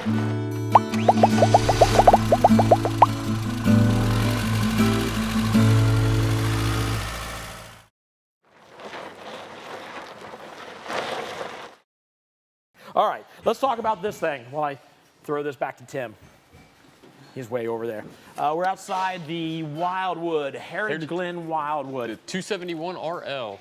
All right, let's talk about this thing while I throw this back to Tim. He's way over there. We're outside the Wildwood, Heritage Glen Wildwood. The 271RL.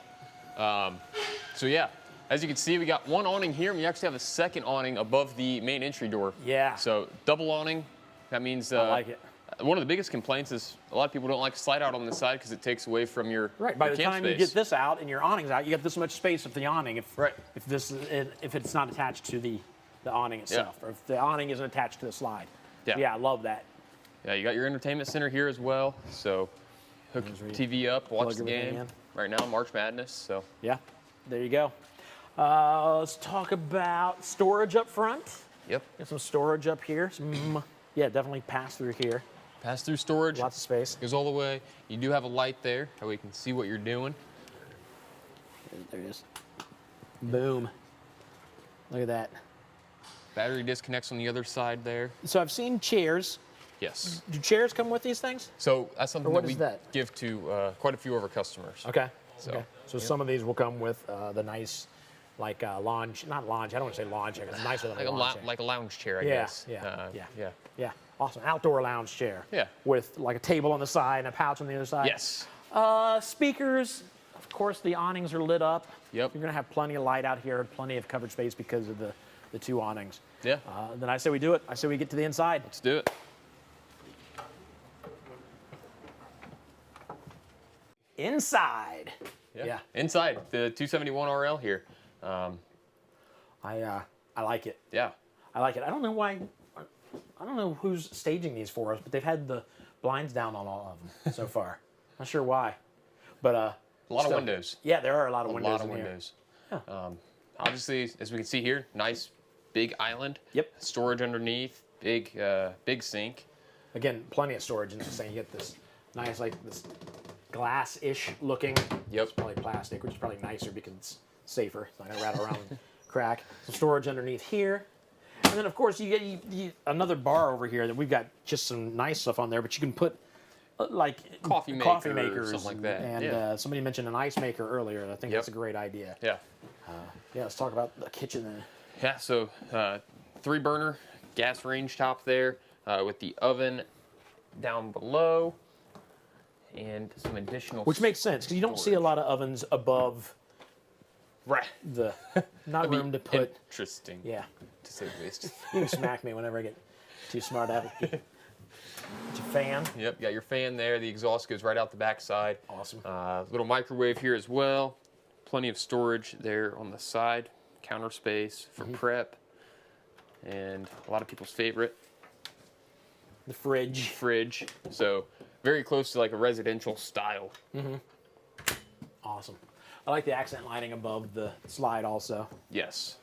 So yeah, as you can see, we got one awning here, and we actually have a second awning above the main entry door. Yeah. So double awning, that means I like it. one of the biggest complaints is a lot of people don't like to slide out on the side because it takes away from your right. By your the camp time space. you get this out and your awning's out, you got this much space with the awning. If it's not attached to the awning itself, or if the awning isn't attached to the slide. Yeah, I love that. Yeah, you got your entertainment center here as well. So hook your TV up, watch the game. Right now, March Madness. So yeah, there you go. Let's talk about storage up front. Yep. Got some storage up here. Yeah, definitely pass through here. Pass through storage. Lots of space. Goes all the way. You do have a light there, that way you can see what you're doing. There it is. Boom. Look at that. Battery disconnects on the other side there. So I've seen chairs. Yes. Do chairs come with these things? So that's something that we give to quite a few of our customers. Okay. So, So some of these will come with the nice, like lounge, not lounge, I don't want to say lounge chair, it's nicer than a lounge chair. Like a lounge chair, I guess. Yeah. Awesome. Outdoor lounge chair. Yeah. With like a table on the side and a pouch on the other side. Yes. Speakers, of course, the awnings are lit up. Yep. You're going to have plenty of light out here, plenty of covered space because of the two awnings. Yeah. Then I say we do it. I say we get to the inside. Let's do it. Inside. Yeah. Inside the 271RL here. I like it. Yeah. I like it. I don't know why. I don't know who's staging these for us, but they've had the blinds down on all of them so far. Not sure why, but a lot of windows. Yeah, there are a lot of windows. A lot of windows. Yeah. Obviously, as we can see here, nice big island. Yep. Storage underneath. Big sink. Again, plenty of storage in this thing. You get this nice, like this glass-ish looking. Yep. It's probably plastic, which is probably nicer because it's safer. It's not gonna rattle around and crack. Some storage underneath here. And then, of course, you get another bar over here that we've got just some nice stuff on there, but you can put like coffee makers, something like that. And somebody mentioned an ice maker earlier. I think that's a great idea. Yeah. Yeah, let's talk about the kitchen then. Yeah, so 3-burner gas range top there with the oven down below and some additional Which makes sense because you don't see a lot of ovens above the not room to put. Interesting. Yeah. To say the least. You can smack me whenever I get too smart at it. It's a fan. Yep, got your fan there. The exhaust goes right out the back side. Awesome. Little microwave here as well. Plenty of storage there on the side. Counter space for prep. And a lot of people's favorite. The fridge. Fridge. So very close to like a residential style. Awesome. I like the accent lighting above the slide also. Yes.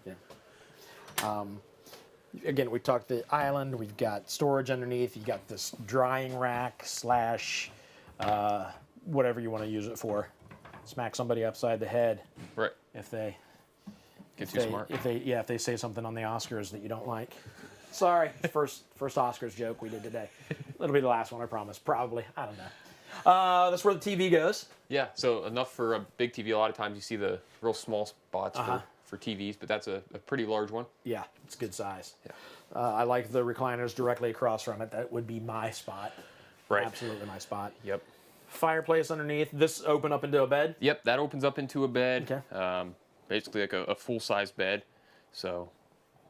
Yeah. Again, we talked the island. We've got storage underneath. You got this drying rack / whatever you want to use it for. Smack somebody upside the head. Right. If they get too smart. If they say something on the Oscars that you don't like. Sorry, first Oscars joke we did today. It'll be the last one, I promise. Probably. I don't know. That's where the TV goes. Yeah, so enough for a big TV. A lot of times you see the real small spots for TVs, but that's a pretty large one. Yeah, it's good size. Yeah. I like the recliners directly across from it. That would be my spot. Right. Absolutely my spot. Yep. Fireplace underneath. This open up into a bed? Yep, that opens up into a bed. Okay. Basically like a full-size bed. So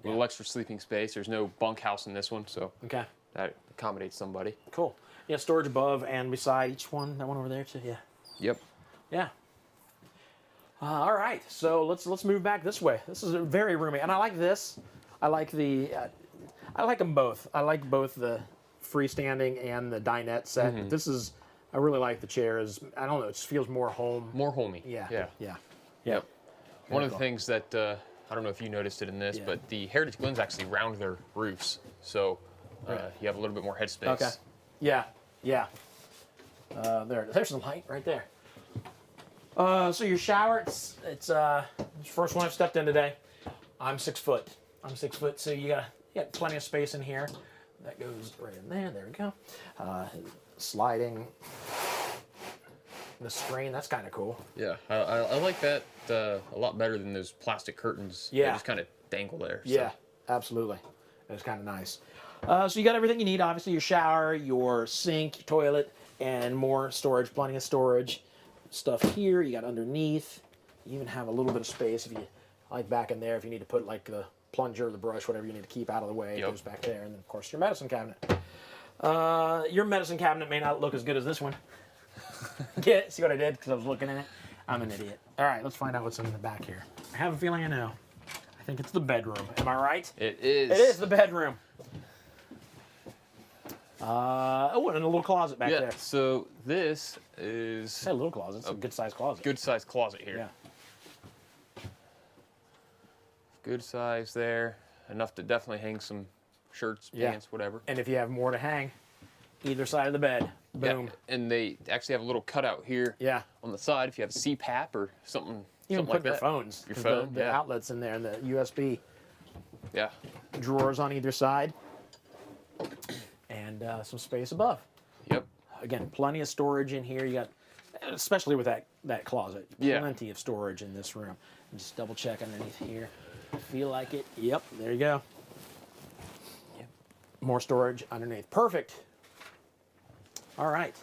a little extra sleeping space. There's no bunkhouse in this one, so that accommodates somebody. Cool. Yeah, storage above and beside each one. That one over there too. Yeah. Yep. Yeah. All right, so let's move back this way. This is very roomy, and I like this. I like I like them both. I like both the freestanding and the dinette set. But this is, I really like the chairs. I don't know, it just feels more home. More homey. Yeah. Yep. One of the things that I don't know if you noticed it in this, but the Heritage Glens actually round their roofs, so you have a little bit more headspace. Okay. Yeah. There's the light right there. So your shower, it's the first one I've stepped in today. I'm 6 foot. So you got You got plenty of space in here. That goes right in there. There we go. Sliding the screen. That's kind of cool. Yeah, I like that a lot better than those plastic curtains. Yeah. They just kind of dangle there. So. Yeah, absolutely. It's kind of nice. So you got everything you need. Obviously, your shower, your sink, your toilet, and more storage. Plenty of storage. Stuff here. You got underneath. You even have a little bit of space if you like back in there. If you need to put like the plunger, the brush, whatever you need to keep out of the way, it goes back there. And then of course your medicine cabinet. Your medicine cabinet may not look as good as this one. Get see what I did because I was looking in it. I'm an idiot. All right, let's find out what's in the back here. I have a feeling I know. I think it's the bedroom. Am I right? It is. It is the bedroom. Oh, and a little closet back there. So this is A little closet. It's a good sized closet. good sized closet here. Yeah. Good size there. Enough to definitely hang some shirts, Yeah. pants, whatever. And if you have more to hang, either side of the bed, boom. Yeah. And they actually have a little cutout here Yeah. on the side if you have a CPAP or something. You can something put like your that. phones. Your 'cause phone, The yeah. outlets in there and the USB Yeah. drawers on either side. And some space above. Yep. Again, plenty of storage in here. You got, especially with that closet, Yeah. plenty of storage in this room. Just double check underneath here. Feel like it. Yep, there you go. Yep. More storage underneath. Perfect. All right.